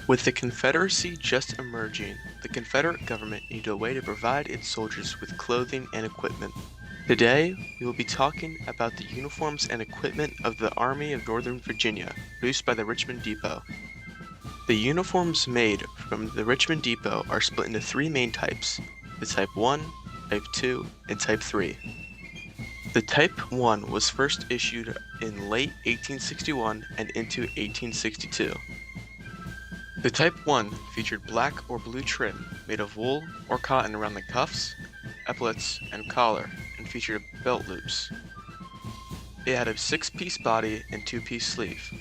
With the Confederacy just emerging, the Confederate government needed a way to provide its soldiers with clothing and equipment. Today, we will be talking about the uniforms and equipment of the Army of Northern Virginia, produced by the Richmond Depot. The uniforms made from the Richmond Depot are split into three main types: the Type 1, Type 2, and Type 3. The Type 1 was first issued in late 1861 and into 1862. The Type 1 featured black or blue trim made of wool or cotton around the cuffs, epaulets, and collar, and featured belt loops. It had a 6-piece body and 2-piece sleeve.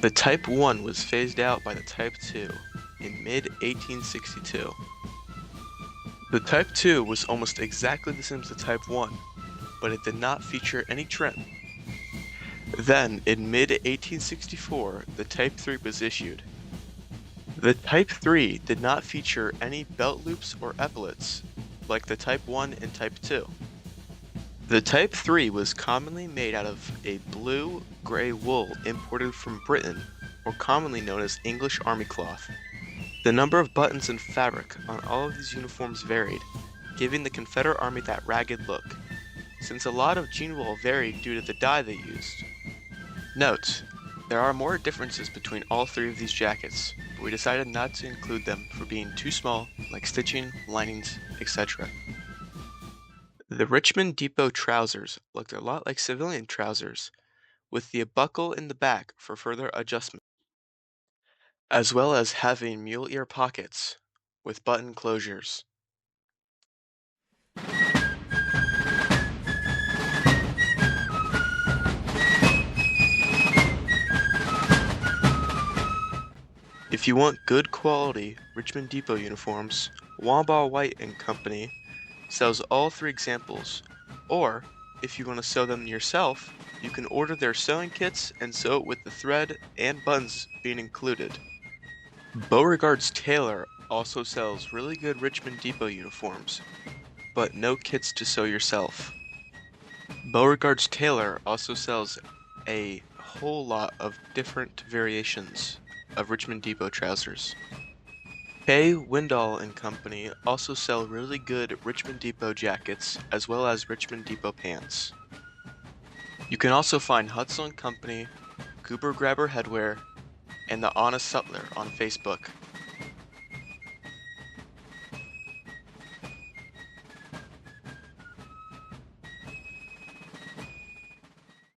The Type 1 was phased out by the Type 2 in mid-1862. The Type 2 was almost exactly the same as the Type 1, but it did not feature any trim. Then, in mid-1864, the Type 3 was issued. The Type 3 did not feature any belt loops or epaulets, like the Type 1 and Type 2. The Type 3 was commonly made out of a blue-gray wool imported from Britain, or commonly known as English Army cloth. The number of buttons and fabric on all of these uniforms varied, giving the Confederate Army that ragged look, since a lot of jean wool varied due to the dye they used. Note: there are more differences between all three of these jackets, but we decided not to include them for being too small, like stitching, linings, etc. The Richmond Depot trousers looked a lot like civilian trousers, with the buckle in the back for further adjustment, as well as having mule ear pockets with button closures. If you want good quality Richmond Depot uniforms, Wamba White and Company sells all three examples, or if you want to sew them yourself, you can order their sewing kits and sew it with the thread and buttons being included. Beauregard's Tailor also sells really good Richmond Depot uniforms, but no kits to sew yourself. Beauregard's Tailor also sells a whole lot of different variations of Richmond Depot trousers. Kay, Windall and Company also sell really good Richmond Depot jackets as well as Richmond Depot pants. You can also find Hutzel and Company, Cooper Grabber Headwear, and the Honest Sutler on Facebook.